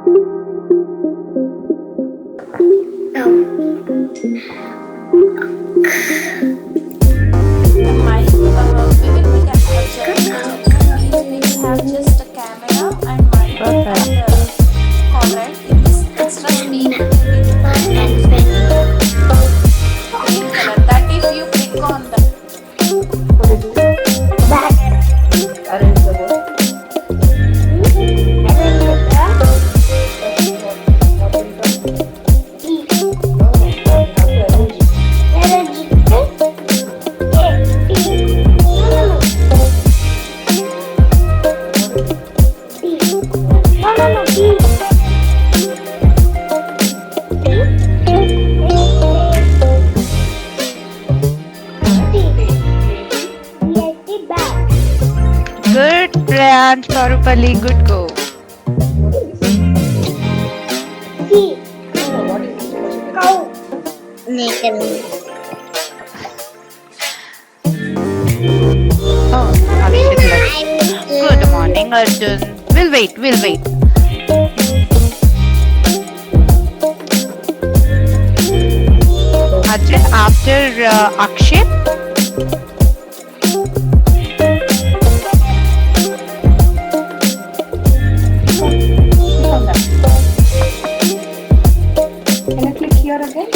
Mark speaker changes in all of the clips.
Speaker 1: Have just a camera and mic and alright, it is extra speed and green color. That if you click on the
Speaker 2: Arrange the board.
Speaker 3: Good, Priyansh, Parupali, good go. Oh, Abhishek left. Good morning, Arjun. We'll wait. Arjun, after Akshay.
Speaker 2: Can I click here again?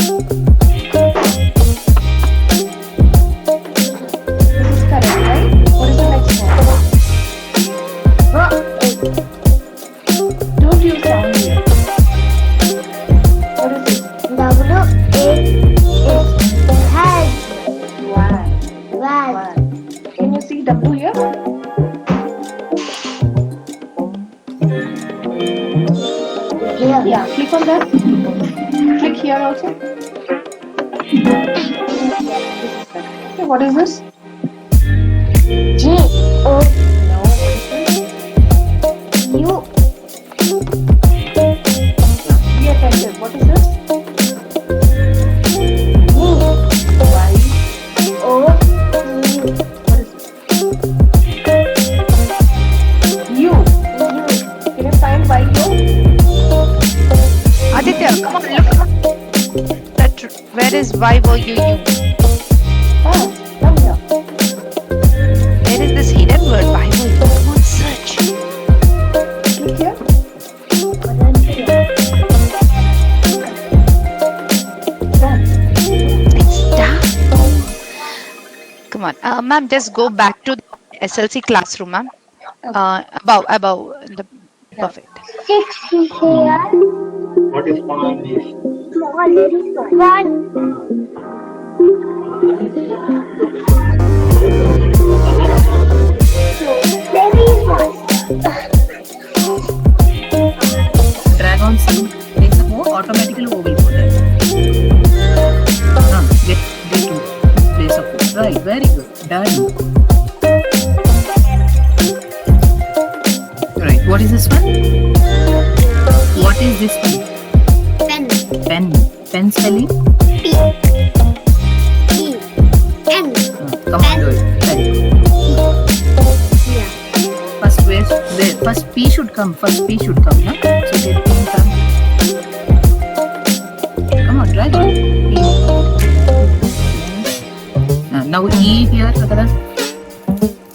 Speaker 2: This is correct, right? What is the next one? Don't use sound here. What is this? One. Can you see W here? Yeah, click on that. Click here also. Okay, what is this? No, what is this? Be attentive. What is this? Y. What is this? U. Can you find YU?
Speaker 3: Aditya, come on, look. Where is YOUU?
Speaker 2: Ah, come here.
Speaker 3: Where is this hidden word? YOU. Come on, search.
Speaker 2: Click here. Done.
Speaker 3: It's done. Come on, ma'am. Just go back to the SLC classroom, ma'am. Above the perfect.
Speaker 4: What is point is?
Speaker 5: Drag on C, place a more automatically O will go there. Get to place of O. Right, very good. Done. Right, what is this one? What is this one? Pen. Pen spelling? Come on, do it. Right. First P should come. Huh? So get P come. Come on, drag on. P. Now E here, kada.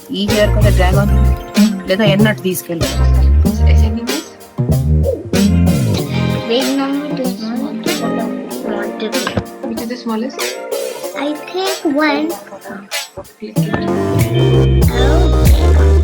Speaker 5: E here, kada, drag on. Let the N not these kill.
Speaker 2: Which is the smallest?
Speaker 6: I think one.
Speaker 2: Click it.
Speaker 6: Okay.